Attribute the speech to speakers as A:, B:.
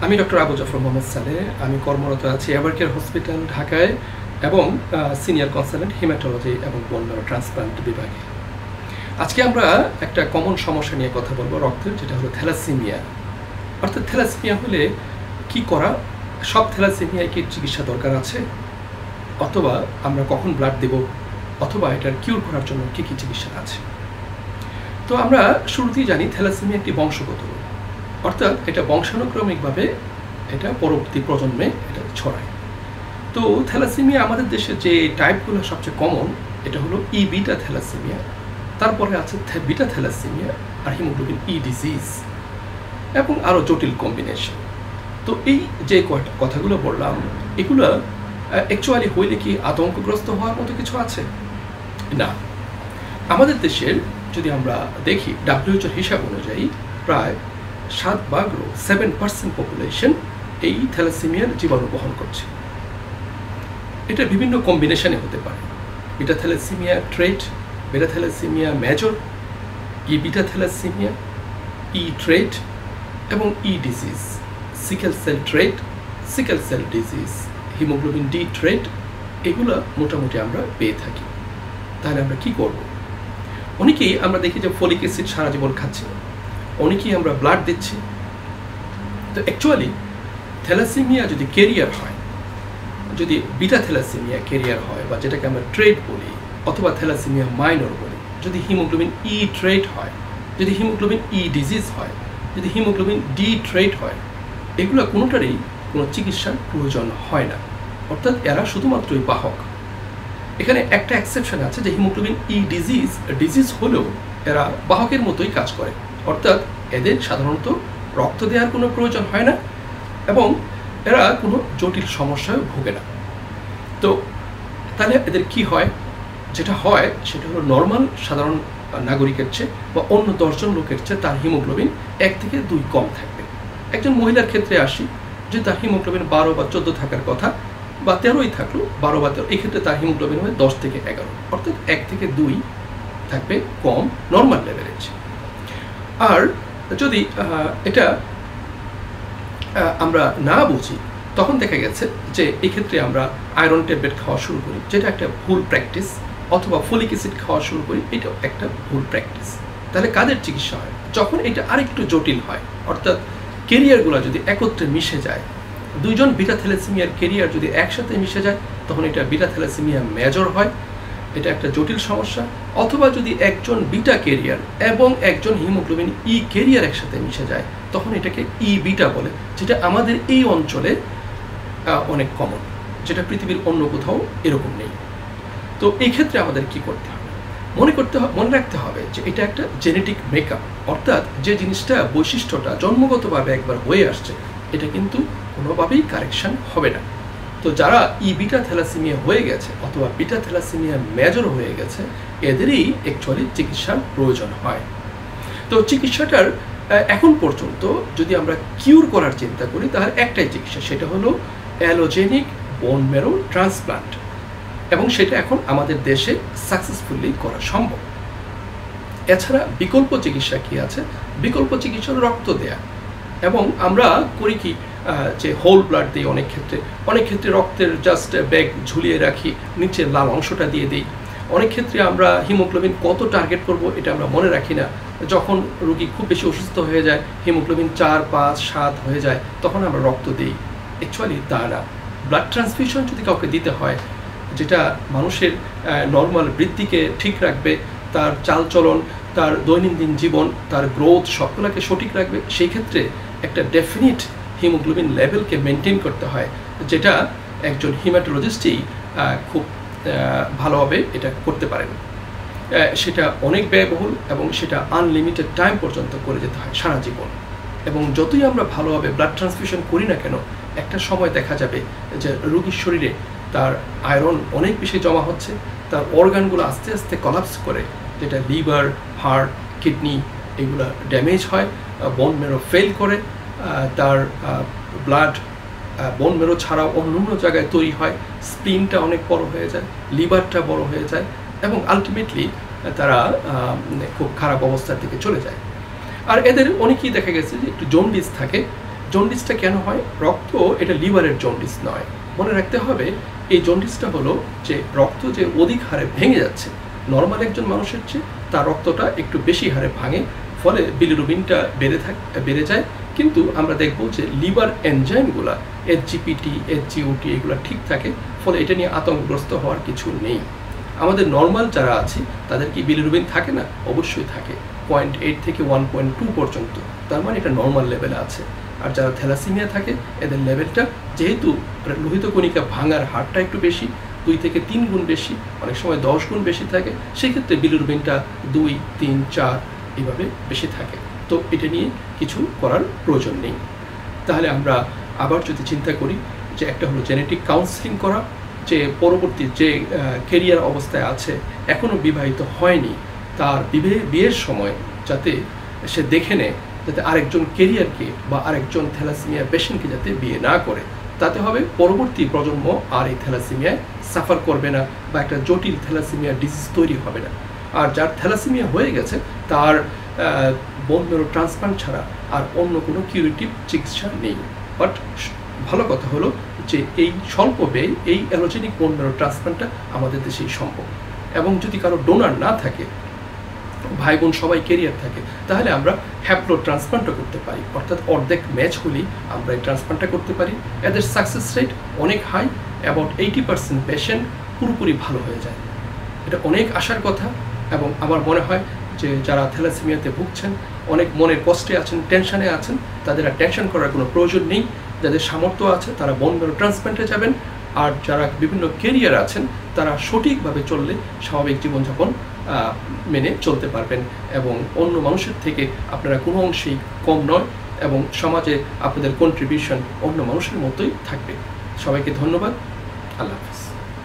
A: আমি ডক্টর আবু জাফর মোহাম্মদ সালেহ। আমি কর্মরত আছি এভারকেয়ার হসপিটাল ঢাকায় এবং সিনিয়র কনসালটেন্ট হিমাটোলজি এবং বোন ম্যারো ট্রান্সপ্লান্ট বিভাগে। আজকে আমরা একটা কমন সমস্যা নিয়ে কথা বলবো রক্তের, যেটা হলো থ্যালাসেমিয়া। অর্থাৎ থ্যালাসেমিয়া হলে কি করা, সব থ্যালাসেমিয়ায় কি চিকিৎসা দরকার আছে, অথবা আমরা কখন ব্লাড দেব, অথবা এটার কিউর করার জন্য কী কী চিকিৎসা আছে। তো আমরা শুরুতেই জানি থ্যালাসেমিয়া একটি বংশগত রোগ, অর্থাৎ এটা বংশানুক্রমিকভাবে এটা পরবর্তী প্রজন্মে এটা ছড়ায়। তো থ্যালাসেমিয়া আমাদের দেশে যে টাইপগুলো সবচেয়ে কমন, এটা হলো ই বিটা থ্যালাসেমিয়া, তারপরে আছে বিটা থ্যালাসেমিয়া আর হিমোগ্লোবিন ই ডিজিজ এবং আরও জটিল কম্বিনেশন। তো এই যে কথাগুলো বললাম, এগুলো অ্যাকচুয়ালি হইলে কি আতঙ্কগ্রস্ত হওয়ার মতো কিছু আছে? না। আমাদের দেশের যদি আমরা দেখি WHO হিসাব অনুযায়ী প্রায় 7% পপুলেশন এই থ্যালাসেমিয়ার জীবাণু বহন করছে। এটা বিভিন্ন কম্বিনেশনে হতে পারে। Beta thalassemia trait, beta thalassemia major, E beta thalassemia, E trait এবং E disease, sickle cell trait, sickle cell disease, haemoglobin D trait, এগুলো মোটামুটি আমরা পেয়ে থাকি। তাহলে আমরা কি করব? অনেকেই আমরা দেখি যে ফলিক অ্যাসিড সারা জীবন খাচ্ছে, অনেকেই আমরা ব্লাড দিচ্ছি। তো অ্যাকচুয়ালি থ্যালাসেমিয়া যদি কেরিয়ার হয়, যদি বিটা থ্যালাসেমিয়া কেরিয়ার হয় বা যেটাকে আমরা ট্রেট বলি, অথবা থ্যালাসেমিয়া মাইনর বলি, যদি হিমোগ্লোবিন ই ট্রেট হয়, যদি হিমোগ্লোবিন ই ডিজিজ হয়, যদি হিমোগ্লোবিন ডি ট্রেট হয়, এগুলো কোনোটারই কোনো চিকিৎসার প্রয়োজন হয় না। অর্থাৎ এরা শুধুমাত্রই বাহক। এখানে একটা এক্সেপশন আছে যে হিমোগ্লোবিন ই ডিজিজ হলেও এরা বাহকের মতোই কাজ করে, অর্থাৎ এদের সাধারণত রক্ত দেওয়ার কোনো প্রয়োজন হয় না এবং এরা কোনো জটিল সমস্যায় ভোগে না। তো তাহলে এদের কি হয়? যেটা হয় সেটা হলো নর্মাল সাধারণ নাগরিকের চেয়ে বা অন্য 10 জন লোকের চেয়ে তার হিমোগ্লোবিন 1 থেকে 2 কম থাকবে। একজন মহিলার ক্ষেত্রে আসি, যে তার হিমোগ্লোবিন 12 বা 14 থাকার কথা, বা 13ই থাকলো, 12 বা 13, এক্ষেত্রে তার হিমোগ্লোবিন হয় 10 থেকে 11, অর্থাৎ 1 থেকে 2 থাকবে কম নর্মাল লেভেলের। আর যদি এটা আমরা না বুঝি, তখন দেখা গেছে যে এক্ষেত্রে আমরা আয়রন ট্যাবলেট খাওয়া শুরু করি, যেটা একটা ভুল প্র্যাকটিস, অথবা ফলিক অ্যাসিড খাওয়া শুরু করি, এটাও একটা ভুল প্র্যাকটিস। তাহলে কাদের চিকিৎসা হয়? যখন এটা আরেকটু জটিল হয়, অর্থাৎ কেরিয়ারগুলো যদি একত্রে মিশে যায়, 2 জন বিটা থ্যালাসেমিয়ার কেরিয়ার যদি একসাথে মিশে যায়, তখন এটা বিটা থ্যালাসেমিয়া মেজর হয়, এটা একটা জটিল সমস্যা। অথবা যদি একজন বিটা কেরিয়ার এবং একজন হিমোগ্লোবিন ই কেরিয়ার একসাথে মিশে যায়, তখন এটাকে ই বিটা বলে, যেটা আমাদের এই অঞ্চলে অনেক কমন, যেটা পৃথিবীর অন্য কোথাও এরকম নেই। তো এই ক্ষেত্রে আমাদের কি করতে হবে? মনে রাখতে হবে যে এটা একটা জেনেটিক মেকআপ, অর্থাৎ যে জিনিসটা বৈশিষ্ট্যটা জন্মগতভাবে একবার হয়ে আসছে, এটা কিন্তু কোনোভাবেই কারেকশন হবে না। তো যারা ই বিটা থ্যালাসেমিয়া হয়ে গেছে অথবা বিটা থ্যালাসেমিয়া মেজর হয়ে গেছে, এদেরই অ্যাকচুয়ালি চিকিৎসার প্রয়োজন হয়। তো চিকিৎসাটার এখন পর্যন্ত যদি আমরা কিউর করার চিন্তা করি, তাহলে একটাই চিকিৎসা, সেটা হলো অ্যালোজেনিক বোন ম্যারো ট্রান্সপ্লান্ট, এবং সেটা এখন আমাদের দেশে সাকসেসফুলি করা সম্ভব। এছাড়া বিকল্প চিকিৎসা কি আছে? বিকল্প চিকিৎসা রক্ত দেয়া, এবং আমরা করি কি যে হোল ব্লাড দিই, অনেক ক্ষেত্রে রক্তের জাস্ট ব্যাগ ঝুলিয়ে রাখি, নিচের লাল অংশটা দিয়ে দিই। অনেক ক্ষেত্রে আমরা হিমোগ্লোবিন কত টার্গেট করব এটা আমরা মনে রাখি না। যখন রোগী খুব বেশি অসুস্থ হয়ে যায়, হিমোগ্লোবিন 4, 5, 7 হয়ে যায়, তখন আমরা রক্ত দিই। অ্যাকচুয়ালি তা না। ব্লাড ট্রান্সফিউশন যদি কাউকে দিতে হয়, যেটা মানুষের নর্মাল বৃদ্ধিকে ঠিক রাখবে, তার চালচলন, তার দৈনন্দিন জীবন, তার গ্রোথ সবগুলোকে সঠিক রাখবে, সেই ক্ষেত্রে একটা ডেফিনিট হিমোগ্লোবিন লেভেলকে মেনটেন করতে হয়, যেটা একজন হিমাটোলজিস্টই খুব ভালোভাবে এটা করতে পারেন। সেটা অনেক ব্যয়বহুল এবং সেটা আনলিমিটেড টাইম পর্যন্ত করে যেতে হয় সারা জীবন। এবং যতই আমরা ভালোভাবে ব্লাড ট্রান্সফিউশন করি না কেন, একটা সময় দেখা যাবে যে রোগীর শরীরে তার আয়রন অনেক বেশি জমা হচ্ছে, তার অর্গানগুলো আস্তে আস্তে কলাপস করে, যেটা লিভার, হার্ট, কিডনি, এগুলো ড্যামেজ হয়, বোন ম্যারো ফেল করে, তার ব্লাড বোন ম্যারো ছাড়াও অন্য জায়গায় তৈরি হয়, স্প্লিনটা অনেক বড় হয়ে যায়, লিভারটা বড় হয়ে যায়, এবং আলটিমেটলি তারা খুব খারাপ অবস্থার দিকে চলে যায়। আর এদের অনেকেই দেখা গেছে যে একটু জন্ডিস থাকে, জন্ডিসটা কেন হয়? রক্ত এটা লিভারের জন্ডিস নয়, মনে রাখতে হবে। এই জন্ডিসটা হলো যে রক্ত যে অধিক হারে ভেঙে যাচ্ছে, নর্মাল একজন মানুষের চেয়ে তার রক্তটা একটু বেশি হারে ভাঙে, ফলে বিলিরুবিনটা বেড়ে যায়। কিন্তু আমরা দেখব যে লিভার এনজাইমগুলা SGPT SGOT এগুলো ঠিক থাকে, ফলে এটা নিয়ে আতঙ্কগ্রস্ত হওয়ার কিছু নেই। আমাদের নর্মাল যারা আছি তাদের কি বিলিরুবিন থাকে না? অবশ্যই থাকে, 0.8 থেকে 1.2 পর্যন্ত, তার মানে এটা নর্মাল লেভেলে আছে। আর যারা থ্যালাসেমিয়া থাকে এদের লেভেলটা যেহেতু লোহিত কণিকা ভাঙার হারটা একটু বেশি, 2 থেকে 3 গুণ বেশি, অনেক সময় 10 গুণ বেশি থাকে, সেক্ষেত্রে বিলিরুবিনটা 2, 3, 4 এইভাবে বেশি থাকে। তো এটা নিয়ে কিছু করার প্রয়োজন নেই। তাহলে আমরা আবার যদি চিন্তা করি যে একটা হলো জেনেটিক কাউন্সেলিং করা, যে পরবর্তী যে কেরিয়ার অবস্থায় আছে, এখনও বিবাহিত হয়নি, তার বিয়ের সময় যাতে সে দেখে নেয় যাতে আরেকজন কেরিয়ারকে বা আরেকজন থ্যালাসেমিয়া পেশেন্টকে যাতে বিয়ে না করে, তাতে হবে পরবর্তী প্রজন্ম আর এই থ্যালাসেমিয়ায় সাফার করবে না বা একটা জটিল থ্যালাসেমিয়া ডিজিজ তৈরি হবে না। আর যার থ্যালাসেমিয়া হয়ে গেছে তার বোন মেরো ট্রান্সপ্লান্ট ছাড়া আর অন্য কোনো কিউরেটিভ চিকিৎসা নেই। বাট ভালো কথা হলো যে এই স্বল্প ব্যয় এই অ্যালোজেনিক বোন মেরো ট্রান্সপ্লান্টটা আমাদের দেশেই সম্ভব। এবং যদি কারো ডোনার না থাকে, ভাই বোন সবাই কেরিয়ার থাকে, তাহলে আমরা হ্যাপ্লো ট্রান্সপ্লান্টও করতে পারি, অর্থাৎ অর্ধেক ম্যাচ হলেই আমরা এই ট্রান্সপ্লান্টটা করতে পারি। এদের সাকসেস রেট অনেক হাই, অ্যাবাউট 80% পেশেন্ট পুরোপুরি ভালো হয়ে যায়। এটা অনেক আশার কথা। এবং আমার মনে হয় যে যারা থ্যালাসেমিয়াতে ভুগছেন, অনেক মনের কষ্টে আছেন, টেনশনে আছেন, তাদের আর টেনশন করার কোনো প্রয়োজন নেই। যাদের সামর্থ্য আছে তারা বোন মেরো ট্রান্সপ্লান্টে যাবেন। আর যারা বিভিন্ন কেরিয়ার আছেন তারা সঠিকভাবে চললে স্বাভাবিক জীবনযাপন মেনে চলতে পারবেন এবং অন্য মানুষের থেকে আপনারা কোনো অংশেই কম নয় এবং সমাজে আপনাদের কন্ট্রিবিউশন অন্য মানুষের মতোই থাকবে। সবাইকে ধন্যবাদ। আল্লাহ হাফেজ।